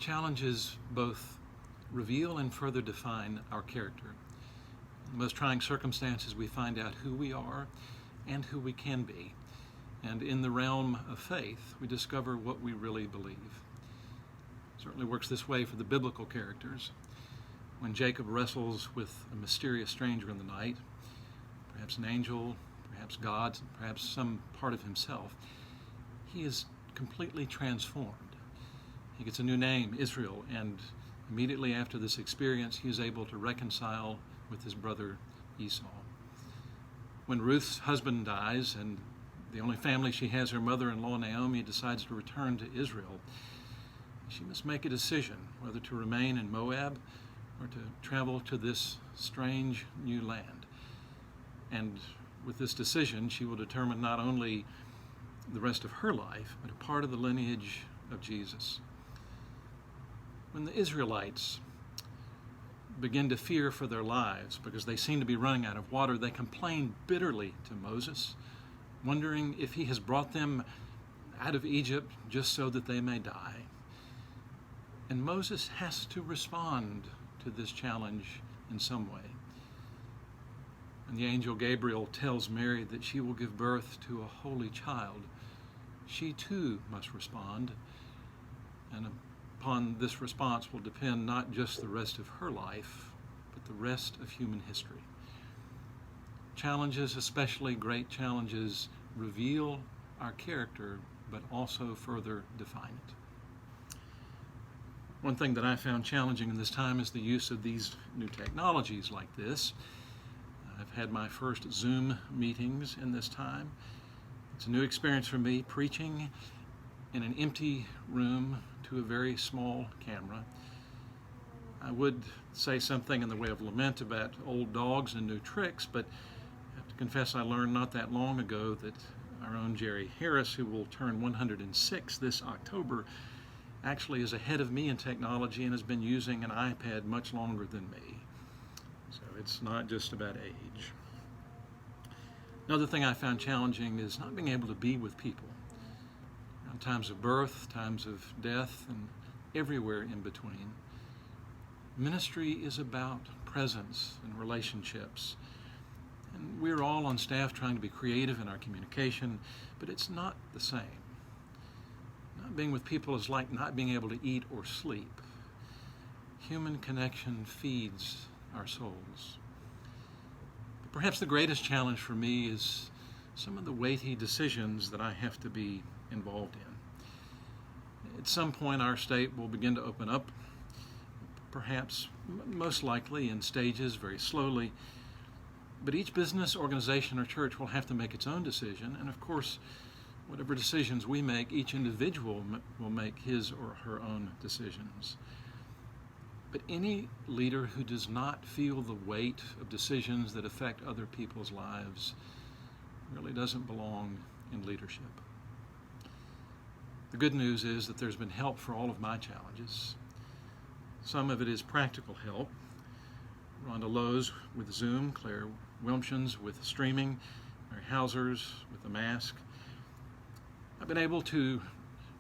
Challenges both reveal and further define our character. In the most trying circumstances, we find out who we are and who we can be. And in the realm of faith, we discover what we really believe. It certainly works this way for the biblical characters. When Jacob wrestles with a mysterious stranger in the night, perhaps an angel, perhaps God, perhaps some part of himself, he is completely transformed. He gets a new name, Israel, and immediately after this experience, he is able to reconcile with his brother Esau. When Ruth's husband dies and the only family she has, her mother-in-law Naomi, decides to return to Israel, she must make a decision whether to remain in Moab or to travel to this strange new land. And with this decision, she will determine not only the rest of her life, but a part of the lineage of Jesus. When the Israelites begin to fear for their lives because they seem to be running out of water, they complain bitterly to Moses, wondering if he has brought them out of Egypt just so that they may die. And Moses has to respond to this challenge in some way. When the angel Gabriel tells Mary that she will give birth to a holy child, she too must respond. And upon this response will depend not just the rest of her life, but the rest of human history. Challenges, especially great challenges, reveal our character, but also further define it. One thing that I found challenging in this time is the use of these new technologies like this. I've had my first Zoom meetings in this time. It's a new experience for me, preaching in an empty room to a very small camera. I would say something in the way of lament about old dogs and new tricks, but I have to confess I learned not that long ago that our own Jerry Harris, who will turn 106 this October, actually is ahead of me in technology and has been using an iPad much longer than me. So it's not just about age. Another thing I found challenging is not being able to be with people. In times of birth, times of death, and everywhere in between. Ministry is about presence and relationships. And we're all on staff trying to be creative in our communication, but it's not the same. Not being with people is like not being able to eat or sleep. Human connection feeds our souls. But perhaps the greatest challenge for me is some of the weighty decisions that I have to be involved in. At some point, our state will begin to open up, perhaps, most likely in stages, very slowly. But each business, organization, or church will have to make its own decision. And of course, whatever decisions we make, each individual will make his or her own decisions. But any leader who does not feel the weight of decisions that affect other people's lives really doesn't belong in leadership. The good news is that there's been help for all of my challenges. Some of it is practical help. Rhonda Lowe's with Zoom, Claire Wilmshen's with streaming, Mary Hauser's with the mask. I've been able to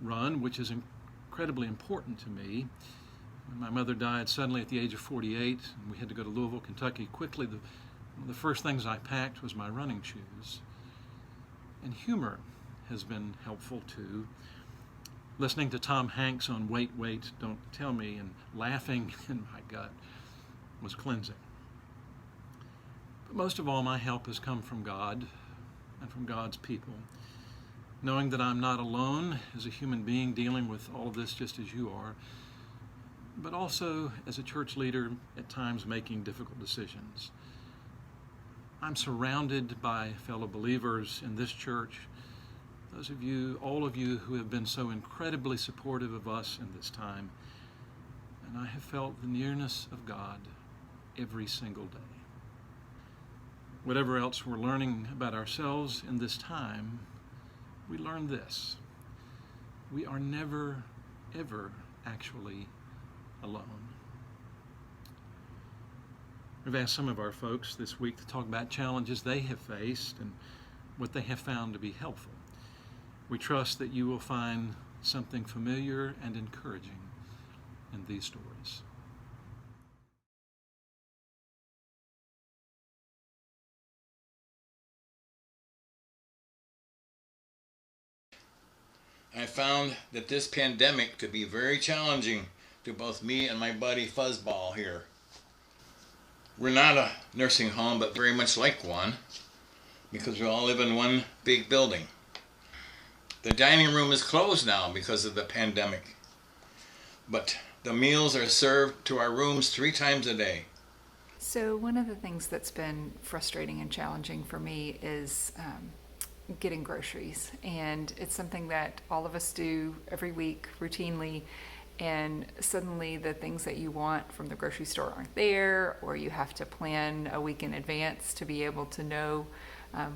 run, which is incredibly important to me. When my mother died suddenly at the age of 48, and we had to go to Louisville, Kentucky quickly, one of the first things I packed was my running shoes. And humor has been helpful too. Listening to Tom Hanks on Wait, Wait, Don't Tell Me and laughing in my gut was cleansing. But most of all, my help has come from God and from God's people. Knowing that I'm not alone as a human being dealing with all of this just as you are, but also as a church leader at times making difficult decisions. I'm surrounded by fellow believers in this church, those of you, all of you who have been so incredibly supportive of us in this time, and I have felt the nearness of God every single day. Whatever else we're learning about ourselves in this time, we learn this: we are never, ever actually alone. We've asked some of our folks this week to talk about challenges they have faced and what they have found to be helpful. We trust that you will find something familiar and encouraging. in these stories. I found that this pandemic could be very challenging to both me and my buddy Fuzzball here. We're not a nursing home, but very much like one, because we all live in one big building. The dining room is closed now because of the pandemic, but the meals are served to our rooms 3 times a day. So one of the things that's been frustrating and challenging for me is getting groceries. And it's something that all of us do every week routinely. And suddenly the things that you want from the grocery store aren't there, or you have to plan a week in advance to be able to know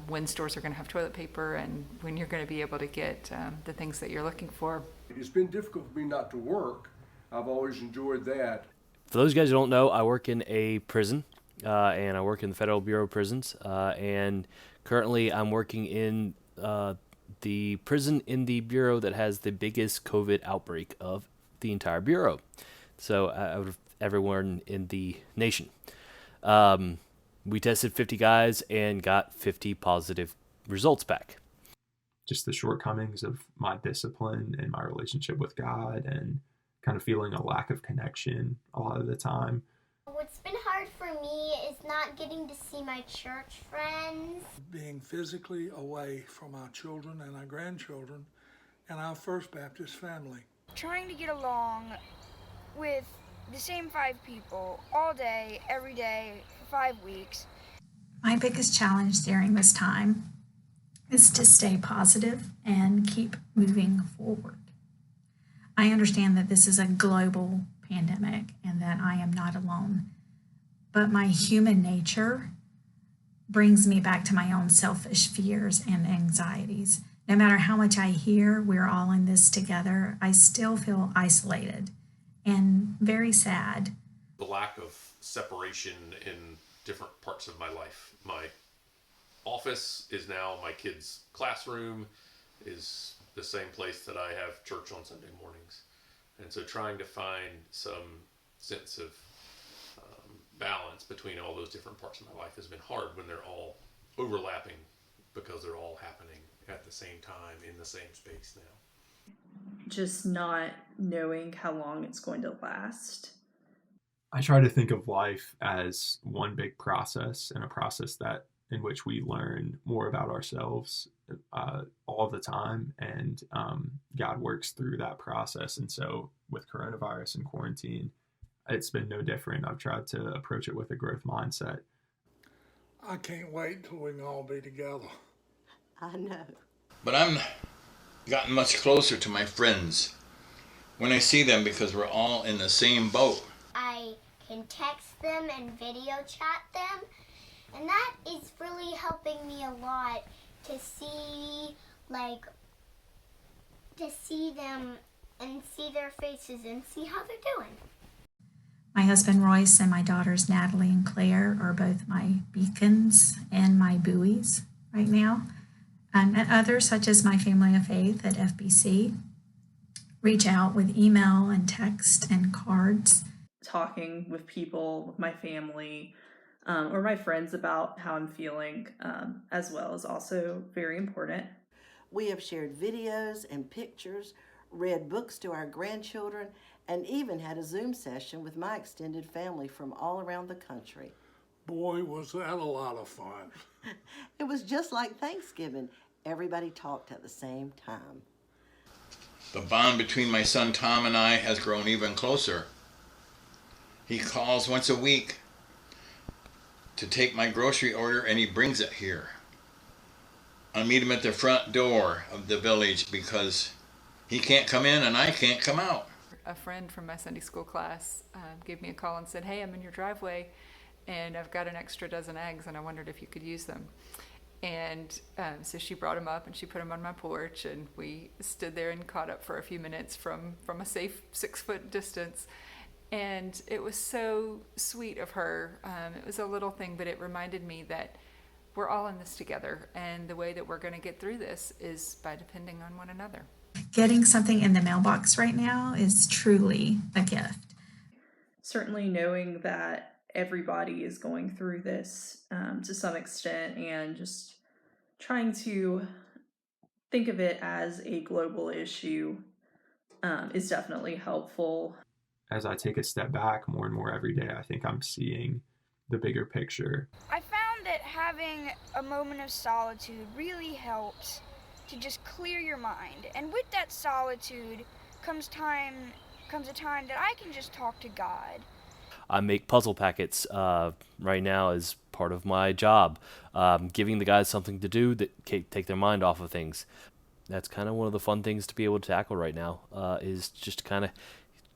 when stores are going to have toilet paper and when you're going to be able to get the things that you're looking for. It's been difficult for me not to work. I've always enjoyed that. For those guys who don't know, I work in a prison, and I work in the Federal Bureau of Prisons, and currently I'm working in the prison in the bureau that has the biggest COVID outbreak of the entire bureau. So out of everyone in the nation. We tested 50 guys and got 50 positive results back. Just the shortcomings of my discipline and my relationship with God, and kind of feeling a lack of connection a lot of the time. What's been hard for me is not getting to see my church friends. Being physically away from our children and our grandchildren and our First Baptist family. Trying to get along with the same 5 people all day, every day, for 5 weeks. My biggest challenge during this time is to stay positive and keep moving forward. I understand that this is a global pandemic and that I am not alone, but my human nature brings me back to my own selfish fears and anxieties. No matter how much I hear we're all in this together, I still feel isolated and very sad. The lack of separation in different parts of my life. My office is now my kid's classroom, is the same place that I have church on Sunday mornings. And so trying to find some sense of balance between all those different parts of my life has been hard when they're all overlapping, because they're all happening at the same time in the same space now. Just not knowing how long it's going to last. I try to think of life as one big process, and a process that in which we learn more about ourselves all the time, and God works through that process. And so with coronavirus and quarantine, it's been no different. I've tried to approach it with a growth mindset. I can't wait till we can all be together. I know. But I'm gotten much closer to my friends when I see them, because we're all in the same boat. I can text them and video chat them, and that is really helping me a lot to see them and see their faces and see how they're doing. My husband Royce and my daughters Natalie and Claire are both my beacons and my buoys right now. And others, such as my family of faith at FBC, reach out with email and text and cards. Talking with people, with my family, or my friends about how I'm feeling as well is also very important. We have shared videos and pictures, read books to our grandchildren, and even had a Zoom session with my extended family from all around the country. Boy, was that a lot of fun. It was just like Thanksgiving. Everybody talked at the same time. The bond between my son Tom and I has grown even closer. He calls once a week to take my grocery order, and he brings it here. I meet him at the front door of the village because he can't come in and I can't come out. A friend from my Sunday school class gave me a call and said, "Hey, I'm in your driveway and I've got an extra dozen eggs and I wondered if you could use them." And so she brought them up and she put them on my porch, and we stood there and caught up for a few minutes from a safe 6-foot distance. And it was so sweet of her. It was a little thing, but it reminded me that we're all in this together, and the way that we're going to get through this is by depending on one another. Getting something in the mailbox right now is truly a gift. Certainly knowing that everybody is going through this to some extent, and just trying to think of it as a global issue is definitely helpful. As I take a step back more and more every day, I think I'm seeing the bigger picture. I found that having a moment of solitude really helps to just clear your mind. And with that solitude comes a time that I can just talk to God. I make puzzle packets right now as part of my job, giving the guys something to do that take their mind off of things. That's kind of one of the fun things to be able to tackle right now, is just kind of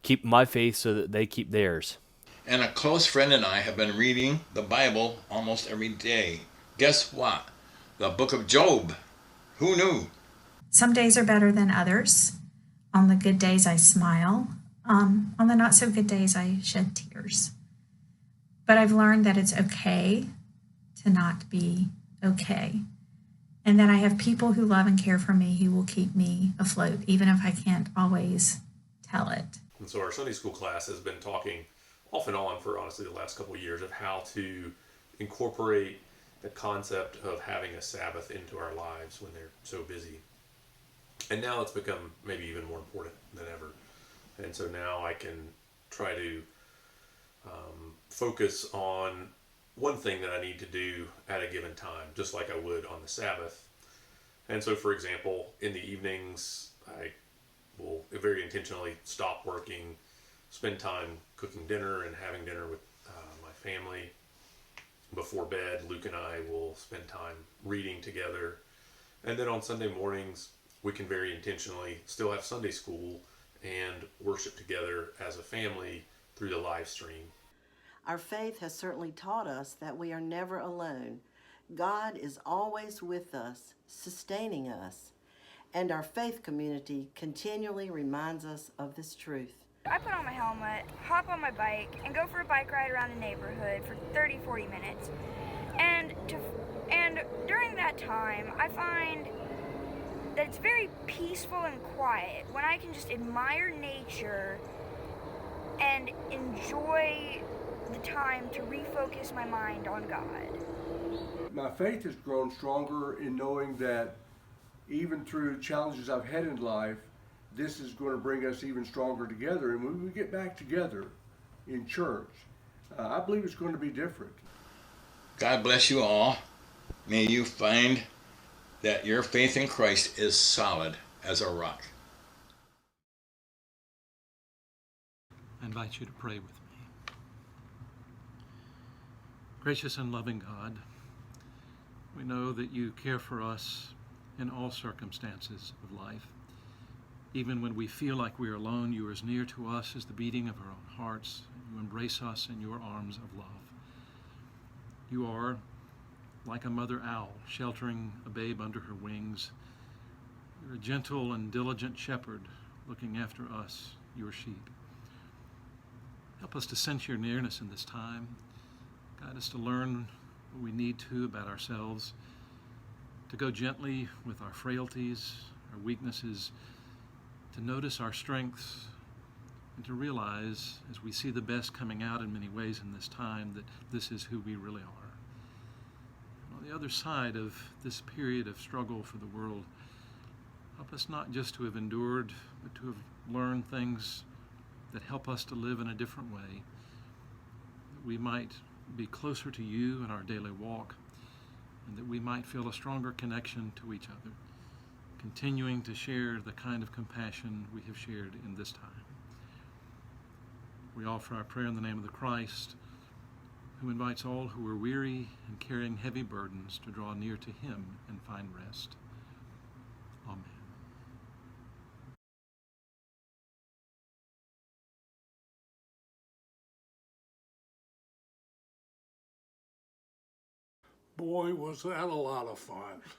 keep my faith so that they keep theirs. And a close friend and I have been reading the Bible almost every day. Guess what? The book of Job. Who knew? Some days are better than others. On the good days, I smile. On the not so good days, I shed tears. But I've learned that it's okay to not be okay. And that I have people who love and care for me who will keep me afloat, even if I can't always tell it. And so our Sunday school class has been talking off and on for honestly the last couple of years of how to incorporate the concept of having a Sabbath into our lives when they're so busy. And now it's become maybe even more important than ever. And so now I can try to focus on one thing that I need to do at a given time, just like I would on the Sabbath. And so, for example, in the evenings, I will very intentionally stop working, spend time cooking dinner and having dinner with my family. Before bed, Luke and I will spend time reading together. And then on Sunday mornings, we can very intentionally still have Sunday school and worship together as a family through the live stream. Our faith has certainly taught us that we are never alone. God is always with us, sustaining us, and our faith community continually reminds us of this truth. I put on my helmet, hop on my bike, and go for a bike ride around the neighborhood for 30-40 minutes. And during that time, I find that it's very peaceful and quiet when I can just admire nature and enjoy the time to refocus my mind on God. My faith has grown stronger in knowing that even through challenges I've had in life, this is going to bring us even stronger together. And when we get back together in church, I believe it's going to be different. God bless you all. May you find that your faith in Christ is solid as a rock. I invite you to pray with me. Gracious and loving God, we know that you care for us in all circumstances of life. Even when we feel like we are alone, you are as near to us as the beating of our own hearts. You embrace us in your arms of love. You are like a mother owl sheltering a babe under her wings. You're a gentle and diligent shepherd looking after us, your sheep. Help us to sense your nearness in this time. Guide us to learn what we need to about ourselves, to go gently with our frailties, our weaknesses, to notice our strengths, and to realize, as we see the best coming out in many ways in this time, that this is who we really are. And on the other side of this period of struggle for the world, help us not just to have endured, but to have learned things that help us to live in a different way, that we might be closer to you in our daily walk, and that we might feel a stronger connection to each other, continuing to share the kind of compassion we have shared in this time. We offer our prayer in the name of the Christ, who invites all who are weary and carrying heavy burdens to draw near to him and find rest. Amen. Boy, was that a lot of fun.